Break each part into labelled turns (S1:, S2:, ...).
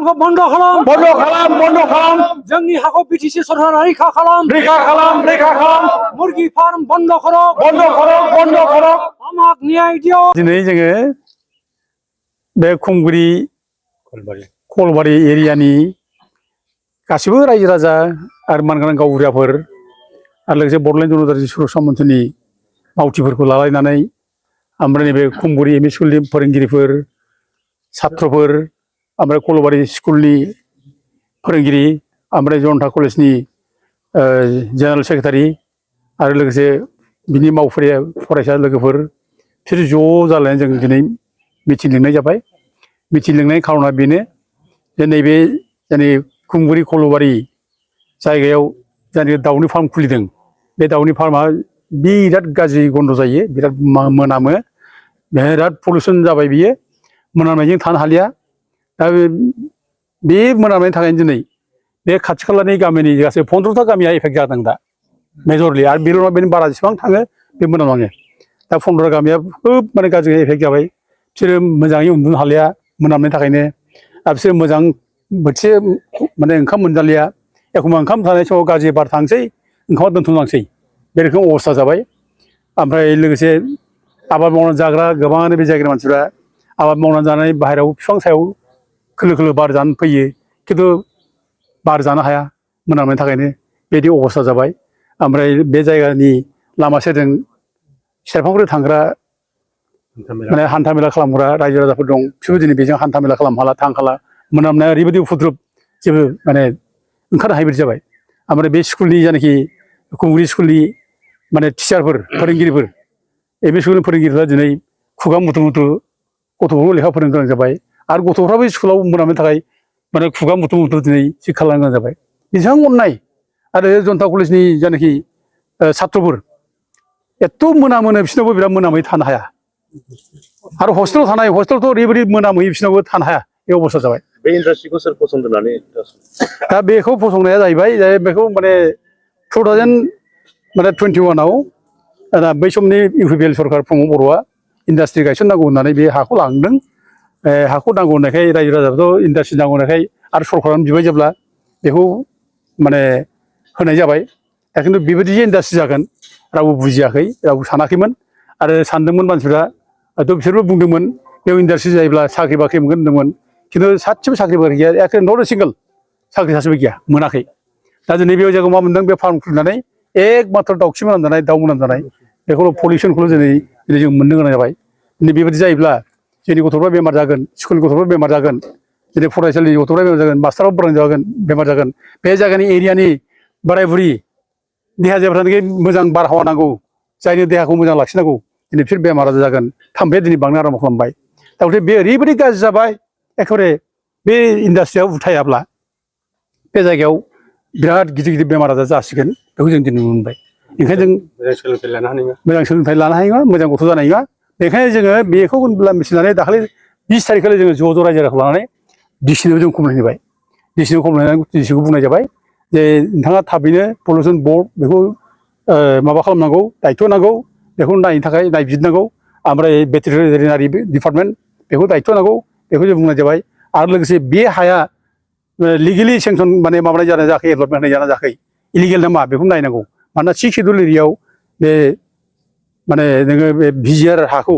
S1: बन्द खालाम जोंनि हाखौ बिटिसि सरकारा रैखा खालाम मुर्गि फार्म बन्द करो আমাক न्याय दियो
S2: दिनै जोङो बे खुंगुरि कलबारि एरियानि गासिबो रायजो राजा आरो मानगोनां गावबुराफोर आरो लोगोसे बड'लेण्ड जनजाति सुरक्षा मन्थ्रिनि मावथिफोरखौ लालायनानै ओमफ्राय नैबे खुंगुरि एमइ स्कुलनि फोरोंगिरिफोर छात्रफोर ओमफ्राय कलबारि स्कुलनि फोरोंगिरि ओमफ्राय जनता कलेजनि जेनेरेल सेक्रेटारि आरो लोगोसे बिनि मावफारिया फरायसा लोगोफोर बिसोर ज' जालायनानै जों दिनै मिटिं लिंनाय जाबाय। मिटिं लिंनायनि खार'ना बेनो जे नैबे जोंनि खुंगुरि कलबारि जायगायाव जायनाखि दाउनि फार्म खुलिदों बे दाउनि फार्मा बिराद गाज्रि गन्ध जायो, बिराद मोनामो, बिराद पलिउसन जाबाय बियो, मोनामनायजों थानो हालिया। दा बे मोनामनायनि थाखायनो दिनै बे खाथि खालानि गामिनि गासै 15टा गामिया एफेक्ट जादों दा मेजरलि, आरो बेल' नङा, बेनि बारा जेसेबां थाङो बे मोनामलाङो। दा 15 गामिया खोब माने गाज्रि एफेक्ट जाबाय। बिसोरो मोजाङै उन्दुनो हालिया मोनामनायनि थाखायनो, आरो बिसोरो मोजां बोथिसे माने ओंखाम मोनजालिया। एखमबा ओंखाम जानाय समाव गाज्रि बार थांसै, ओंखामा दोनथ'लांसै, बे रोखोम अबस्था जाबाय। ओमफ्राय लोगोसे आबाद मावनानै जाग्रा गोबाङानो बे जायगानि मानसिफ्रा आबाद मावनानै जानानै बाहेरायाव बिफां सायाव खोलो खोलो बार जानो फैयो, खिन्थु बार जानो हाया मोनामनायनि थाखायनो, बेबायदि अबस्था जाबाय। ओमफ्राय बे जायगानि लामा सेरजों सेरफांफोर थांग्रा माने हान्था मेला खालामग्रा रायजो राजाफोर दं, बिसोरबो दिनै बेजों हान्था मेला खालामनो हाला, थांखाला। मोनामनाया ओरैबायदि उफुद्रुग, जेबो माने ओंखारनो हायि बायदि जाबाय। ओमफ्राय बे स्कुलनि जायनाखि खुंगुरि स्कुलनि माने टिचारफोर, फोरोंगिरिफोर, एमइ स्कुलनि फोरोंगिरिफ्रा दिनै खुगा मुथु मुथु गथ'फोरखौ लेखा फोरोंनो गोनां जाबाय। आरो गथ'फ्राबो स्कुलाव मोनामनायनि थाखाय माने खुगा मुथु मुथु दिनै थिग खालामनो गोनां जाबाय। बेसेबां अननाय! आरो जनता कलेजनि जायनाखि छात्रफोर, एथ' मोनामोनो, बिसोरनावबो बिराद मोनामै थानो हाया। आरो हस्टेलावथ' ओरैबायदि मोनामहैयो, बिसोरनावबो थानो हाया, बे अबस्था जाबाय।
S3: बे इन्डास्ट्रिखौ सोर फसंदोंनानै?
S2: दा बेखौ फसंनाया जाहैबाय, बेखौ माने 2021आव बै समनि इउपिपिएल सरकार प्रमद बर'आ इन्डास्ट्रि गायसननांगौ होननानै बे हाखौ लांदों। हाखौ नांगौ होननायखाय रायजो राजाफ्राथ' इन्डास्ट्रि नांगौ होननायखाय आरो सरकारानो बिबाय जेब्ला बेखौ माने होनाय जाबाय। दा खिन्थु बेबायदि जे इन्डास्ट्रि जागोन रावबो बुजियाखै, रावबो सानाखैमोन। आरो सानदोंमोन मानसिफ्रा, हयथ' बिसोरबो बुंदोंमोन बेयाव इन्डास्ट्रि जायोब्ला साख्रि बाख्रि मोनगोन होनदोंमोन, खिन्थु सासेबो साख्रि बाख्रि गैया, एखे नट ए सिंगोल साख्रि सासेबो गैया, मोनाखै। दा दिनै बे जायगायाव मा मोनदों, बे फार्म खुलिनानै एक माथ्र दाउखि मोनामजानाय, दाउ मोनामजानाय, बेखौल' पलिउसनखौल' दिनै जों मोननो गोनां जाबाय। दिनै बेबायदि जायोब्ला जोंनि गथ'फ्रा बेमार जागोन, स्कुलनि गथ'फ्रा बेमार जागोन, दिनै फरायसालिनि गथ'फ्रा बेमार जागोन, मास्टाराबो बेमार जागोन। बे जायगानि एरियानि बोराय बुरि देहा जायफ्रानोखि मोजां बारहावा नांगौ, जायनि देहाखौ मोजां लाखिनांगौ, दिनै बिसोर बेमार आजार जागोन। थाम्फैया दिनै बांनो आराम्भ खालामबाय। दा गथिखे बे ओरैबायदि गाज्रि जाबाय, एखेबारे बे इन्डास्ट्रियाव उथायाब्ला बे जायगायाव बिराद गिदिर गिदिर बेमार आजार जासिगोन, बेखौ जों दिनै नुनो मोनबाय। ओंखायनो जों मोजां सोलोंथाइ लानो हानाय नङा, मोजां गथ' जानाय नङा। बेखायनो जोङो बेखौ होनब्ला मिथिनानै दाखालि 20 तारिखखालि जोङो ज' ज' रायजो राजाखौ लानानै डिसिनोबो जों कमप्लेन होबाय। डिसिनो कमप्लेन होनानै डिसिखौ बुंनाय जाबाय जे नोंथाङा थाबैनो पलिउसन बर्ड बेखौ माबा खालामनांगौ, दायथ' नांगौ, बेखौ नायनो थाखाय नायबिजिरनांगौ। ओमफ्राय भेटेरिनारि डिपार्टमेन्ट बेखौ दायथ' नांगौ, बेखौ जों बुंनाय जाबाय। आरो लोगोसे बे हाया लिगेलि सेंसन माने माबानाय जाना जायाखै, एलटमेन्ट होनाय जाना जायाखै, इलिगेल नामा बेखौ नायनांगौ। मानोना 6 सिडुल एरियायाव बे माने नोङो बे भिजिआर हाखौ,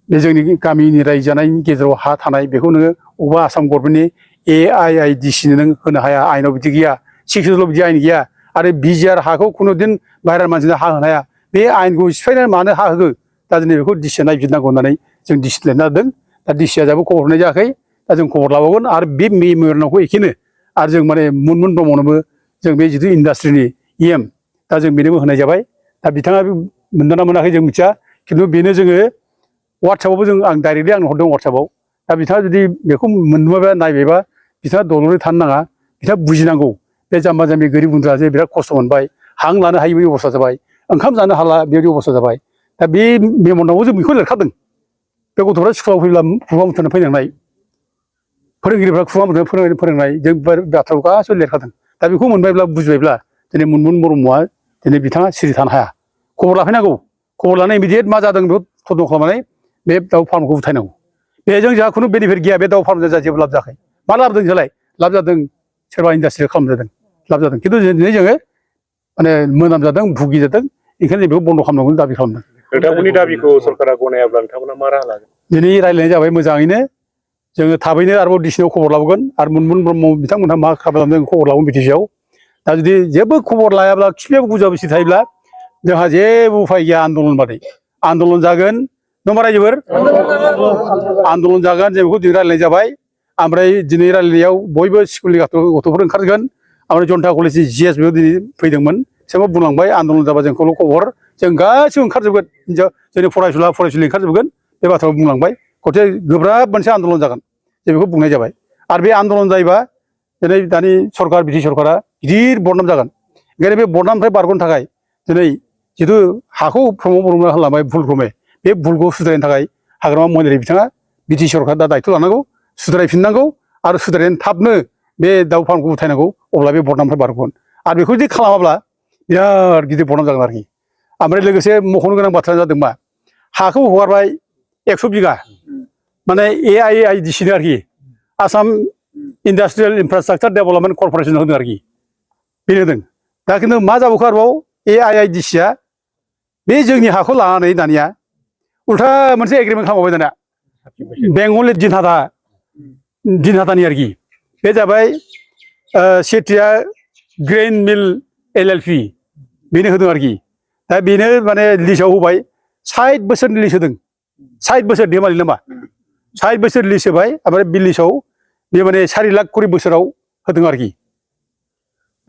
S2: बे जोंनि गामिनि रायजो जानायनि गेजेराव हा थानाय, बेखौ नोङो अबेबा आसाम गभर्नमेन्टनि AIIDC नो नों होनो हाया, आयेनाव बिदि गैया, 6 सिडुलाव बिदि आयेन गैया। आरो भिजिआर हाखौ खुनुदिन बाहेरानि मानसिनो हा होनो हाया, बे आयेनखौ सिफायनानै मानो हा होखो? दा दिनै बेखौ डिसिआ नायबिजिरनांगौ होननानै जों डिसि लिरना होदों। दा डिसिआ दाबो खबर हरनाय जायाखै। दा जों खबर लाबावगोन। आरो बे मेम'रेन्डामखौ एखेनो आरो जों माने मोनमोन ब्रह्मनोबो जों बे जिथु इन्डास्ट्रिनि EM, दा जों बेनोबो होनाय जाबाय। दा बिथाङा मोनदोंना मोनाखै जों मिथिया, खिन्थु बेनो जोङो वाट्सएपआवबो आं डाइरेक्टलि आंनो हरदों वाट्सएपआव। दा बिथाङा जुदि बेखौ मोनबायबा नायबायबा, बिथाङा दलरै थानो नाङा, बिथाङा बुजिनांगौ। बे जाम्बा जाम्बि गोरिब गुन्द्रा जे बिराद खस्थ' मोनबाय, हां लानो हायि बायदि अबस्था जाबाय, ओंखाम जानो हाला बेबायदि अबस्था जाबाय। दा बे मेम'रेन्डामाव जों बेखौ लिरखादों। बे गथ'फ्रा स्कुलाव फैब्ला खुगा मुथानो फैनांनाय, फोरोंगिरिफ्रा खुगा मुथानो फोरोंनाय, जों बाथ्राखौ गासिबो लिरखादों। दा बेखौ मोनबायब्ला, बुजिबायब्ला, दिनै मोनमोन ब्रह्मआ दिनै बिथाङा सिरि थानो हाया, खबर लाफैनांगौ। खबर लानानै इमिडियेट मा जादों बेखौ तदन्त खालामनानै बे दाउ फार्मखौ उथायनांगौ। बेजों जोंहा खुनु बेनिफिट गैया, बे दाउ फार्मजों जोंहा जेबो लाब जायाखै। मा लाब जादों जोंलाय लाब जादों सोरबा इन्डास्ट्रि खालामजादों लाब जादों खिन्थु दिनै जोङो माने मोनामजादों भुगिजादों ओंखायनो बेखौ बन्द' खालामनांगौ दाबि खालामदों
S3: नोंथांमोननि दाबिखौ सरकारा गनायाब्ला नोंथांमोना मा राहा लागोन
S2: दिनै रायज्लायनाय जाबाय मोजाङैनो जोङो थाबैनो आरोबाव डिसिनाव खबर लाबोगोन आरो मुनमुन ब्रह्म बिथांमोनहा मा खालामदों खबर लाबोगोन बिटिसिआव दा जुदि जेबो खबर लायाब्ला खिफियाव बुजाबुसि थायोब्ला जोंहा जेबो उफाय गैया आन्दलन बादै आन्दलन जागोन नङा रायजोफोर आन्दलन जागोन जों बेखौ दिनै रायज्लायनाय जाबाय ओमफ्राय दिनै रायज्लायनायाव बयबो स्कुलनि गथ'फोर ओंखारगोन ओमफ्राय जनता कलेजनि जिएस बेयाव दिनै फैदोंमोन बिसोरबो बुंलांबाय आन्दलन जाबा जोंखौल' खबर जों गासिबो ओंखारजोबगोन जोंनि फरायसुला फरायसुलि ओंखारजोबगोन बे बाथ्राखौ बुंलांबाय गथे गोब्राब मोनसे आन्दलन जागोन जों बेखौ बुंनाय जाबाय आरो बे आन्दलन जायोबा दिनै दानि सरकार बिटि सरकारा गिदिर बदनाम जागोन ओंखायनो बे बदनामनिफ्राय बारग'नो थाखाय दिनै जिथु हाखौ प्रमद बर'ना होलांबाय भुलक्रमे बे भुलखौ सुद्रायनो थाखाय हाग्रामा महिलारि बिथाङा बिटि सरकारा दा दायथ' लानांगौ सुद्रायफिननांगौ आरो सुद्रायनानै थाबनो बे दाउ फार्मखौ उथायनांगौ अब्ला बे बदनामनिफ्राय बारग'गोन आरो बेखौ जुदि खालामाब्ला बिराद गिदिर बदनाम जागोन आरोखि ओमफ्राय लोगोसे मख'नो गोनां बाथ्राया जादों मा हाखौ हगारबाय 100 बिगा माने AIIDC आरोखि आसाम इन्डास्ट्रियेल इनफ्रास्ट्राक्चार डेभेलपमेन्ट कर्प'रेसन होदों आरोखि बेनो होदों दा खिन्थु मा जाबावखो आरोबाव AIIDCआ बे जोंनि हाखौ लानानै दानिया उल्था मोनसे एग्रिमेन्ट खालामबाय दानिया बेंगलि दिनहाटानि आरोखि बे जाबाय सेथिया ग्रेइन मिल LLP बेनो होदों आरोखि दा बेनो माने लिस्टआव होबाय 60 बोसोरनि लिस्ट होदों 60 बोसोर धेमालि नामा 60 बोसोर लिस्ट होबाय ओमफ्राय बे लिस्टआव बे माने 4 लाख करि बोसोराव होदों आरोखि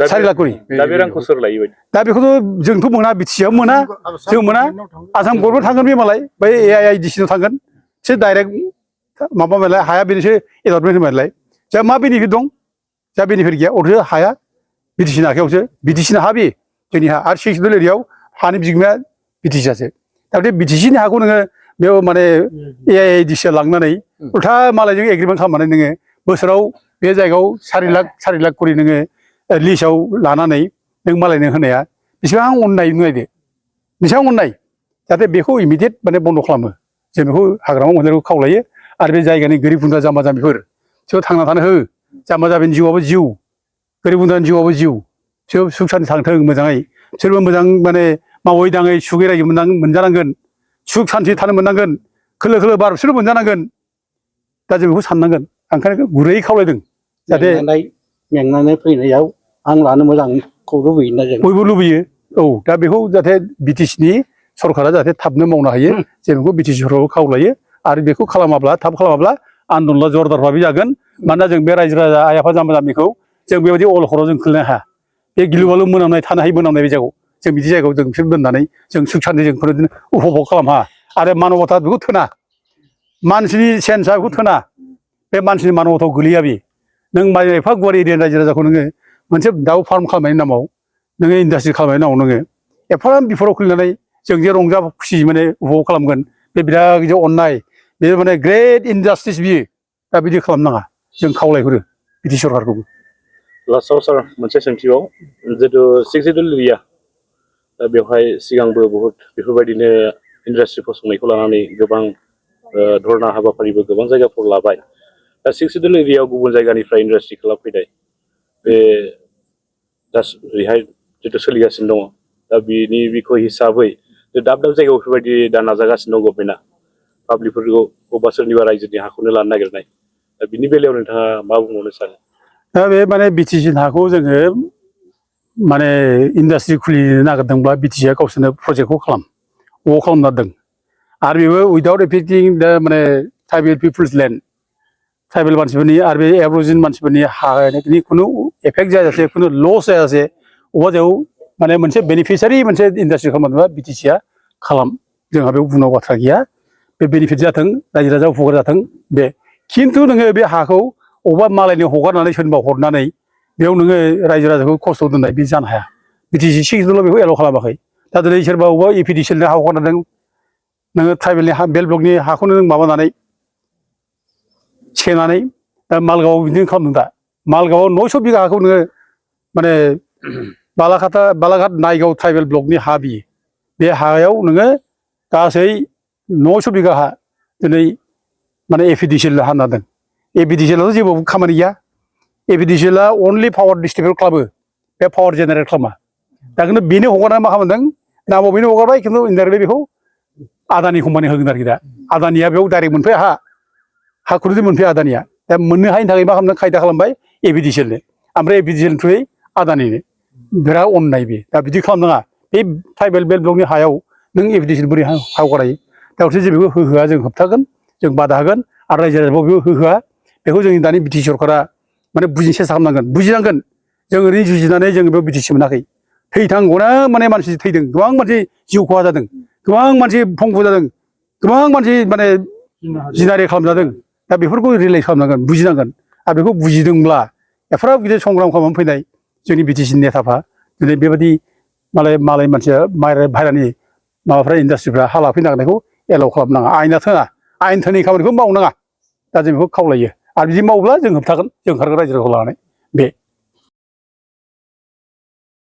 S2: 4 लाख करि
S3: दा बे रांखौ सोर लायो बायदि
S2: दा बेखौथ' जोंथ' मोना बिटिसिआव मोना जों मोना आसाम गभर्नमेन्ट थांगोन बे मालाय बै AIIDC थांगोन बिसोर डाइरेक्ट माबा मालाय हाया बेनिसो एलटमेन्ट होबायलाय जा मा बेनिफिट दं जा बेनिफिट गैया अरसो हाया बिटिसिनि आखायावसो बिटिसिनि हा बे जोंनि हा आरो 6 एरियायाव हानि बिगोमाया बिटिसिआसो दा बे बिटिसिनि हाखौ नोङो बेयाव माने AIIDCआ लांनानै उल्था मालायजों एग्रिमेन्ट खालामनानै नोङो बोसोराव बे जायगायाव 4 लाख करि नोङो लिस्टआव लानानै नों मालायनो होनाया बेसेबां अननाय नायदो बेसेबां अननाय जाहाथे बेखौ इमिडियेट माने बन्द' खालामो जों बेखौ हाग्रामा महिलारिखौ खावलायो आरो बे जायगानि गोरिब गुन्द्रा जाम्बा जाम्बिफोर बिसोर थांना थानो हो जाम्बा जाम्बिनि जिउआबो जिउ गोरिब गुन्द्रानि जिउआबो जिउ बिसोर सुख सान्थि थांथों मोजाङै बिसोरबो मोजां माने मावै दाङै सुखै रायजो मोनजानांगोन सुख सान्थि थानो मोननांगोन खोलो खोलो बार बिसोरबो मोनजानांगोन दा जों बेखौ साननांगोन ओंखायनो गुरै खावलायदों जाहाथे
S4: मेंनानै फैनायाव आं लानो मोजांखौ लुबैयोना जों
S2: बयबो लुबैयो औ दा बेखौ जाहाथे बिटिसिनि सरकारा जाहाथे थाबनो मावनो हायो जों बेखौ बिटिसि सरकारखौ खावलायो आरो बेखौ खालामाब्ला थाब खालामाब्ला आन्दलना जरदार भाबै जागोन मानोना जों बे रायजो राजा आइ आफा जाम्बा जाम्बिखौ जों बेबायदि अलखराव जों खोलैनो हाया बे गिलु बालु मोनामनाय थानो हायि मोनामनाय बे जायगायाव जों बिदि जायगायाव जों बिसोर दोननानै जों सुख सान्थि जों उपभग खालामनो हाया आरो मानबता बेखौ थोना मानसिनि सेन्सआ बेखौ थोना बे मानसिनि मानबताव गोलैया बे नों माने एफा गुवार एरियानि रायजो राजाखौ नोङो मोनसे दाउ फार्म खालामनायनि नामाव नोङो इन्डास्ट्रि खालामनायनि नामाव नोङो एफाराब बिफोराव खुलिनानै जों जे रंजा खुसि माने उपभग खालामगोन बे बिराद गिदिर अननाय बे माने ग्रेट इनजास्टिस बियो दा बिदि खालामनाङा जों खावलायहरो बिटि सरकारखौबो
S3: लास्टआव सार मोनसे सोंथियाव जितु 6 सिडुल एरिया दा बेवहाय सिगांबो बहुत बेफोरबायदिनो इन्डास्ट्रि फसंनायखौ लानानै गोबां धरना हाबाफारिबो गोबां जायगाफोराव लाबाय दा 6 सिडुल एरियायाव गुबुन जायगानिफ्राय इन्डास्ट्रि खालामफैनाय बे दा ओरैहाय जितु सोलिगासिनो दङ दा बिनि बिखय हिसाबै दाब दाब जायगायाव बेफोरबायदि दा नाजागासिनो दं गभर्नमेन्टआ पाब्लिकफोरखौ बबेबा सोरनिबा रायजोनि हाखौनो लानो नागिरनाय दा बिनि बेलायाव नोंथाङा मा बुंबावनो सानो
S2: दा बे माने बिटिसि हाखौ जोङो माने इन्डास्ट्रि खुलिनो नागिरदोंब्ला बिटिसिआ गावसोरनो प्रजेक्टखौ खालामना दोन आरो बेबो उइदाउट एफेक्टिं दा माने ट्राइबेल पिपुल्स लेन्ड ट्राइबेल मानसिफोरनि आरो बे एब्रजिन मानसिफोरनि हानि खुनु एफेक्ट जायाजासे खुनु लस जायाजासे अबेबा जायगायाव माने मोनसे बेनिफिसियारि मोनसे इन्डास्ट्रि खालामनोबा बिटिसिआ खालाम जोंहा बेयाव बुंनांगौ बाथ्रा गैया बे बेनिफिट जाथों रायजो राजा उपकार जाथों बे खिन्थु नोङो बे हाखौ अबेबा मालायनि हगारनानै सोरनिबा हरनानै बेयाव नोङो रायजो राजाखौ खस्थ' दोननाय बे जानो हाया बिटिसि सिक्सजोंल' बेखौ एलाव खालामाखै दा दिनै सोरबा अबेबा इपिडिसिएलनि हा हगारनानै नोङो ट्राइबेलनि हा बेल ब्लकनि हाखौनो नों माबानानै सेनानै दा मालगावआव बिदिनो खालामदों दा मालगावआव 900 बिगा हाखौ नोङो माने बालाघाट नायगाव ट्राइबेल ब्लकनि हा बियो बे हायाव नोङो गासै 900 बिगा हा दिनै माने एपिडिसिएल हा होनना दों एबिडिसिएलाव जेबो खामानि गैया एबिडिसिएला अनलि पावार डिस्ट्रिबिउट खालामो बे पावार जेनेरेट खालामा दा खिन्थु बेनो हगारनानै मा खालामदों नामाव बेनो हगारबाय खिन्थु इनडाइरेक्टलि बेखौ आदानि कम्पानि होगोन आरोखि दा आदानिया बेयाव डाइरेक्ट मोनफैया हा खुरुजों मोनफैया आदानिया दा मोननो हायिनि थाखाय मा खालामदों खायदा खालामबाय एबिडिसिएलनो ओमफ्राय एबिडिसिएल थ्रुयै आदानिनो बिराद अननाय बे दा बिदि खालामनाङा बे ट्राइबेल बेल्ट ब्लकनि हायाव नों एबिडिसिएल बोरै हा हगारायो दा हरसे जों बेखौ होहोआ जों होबथागोन जों बादा होगोन आरो रायजो राजाखौ बेखौ होहोआ बेखौ जोंनि दानि बिटिसि सरकारा माने बुजिनो सेस्था खालामनांगोन बुजिनांगोन जों ओरैनो जुजिनानै जों बेयाव बिटिसि मोनाखै थैथांगौना माने मानसि थैदों गोबां मानसि जिउ खहा जादों गोबां मानसि भंग जादों गोबां मानसि माने जिनाहारि खालामजादों दा बेफोरखौ रियेलाइज खालामनांगोन बुजिनांगोन आरो बेखौ बुजिदोंब्ला एफाराब गिदिर संग्राम खालामनानै फैनाय जोंनि बिटिसिनि नेताफ्रा दिनै बेबायदि मालाय मानसिया बाहेरानि माबाफ्रा इन्डास्ट्रिफ्रा हा लाफैनो नागिरनायखौ एलाउ खालामनाङा आयेना थोना आयेन थोनि खामानिखौ मावनाङा दा जों बेखौ खावलायो आरो बिदि मावोब्ला जों होबथागोन जों ओंखारगोन रायजो राजाखौ लानानै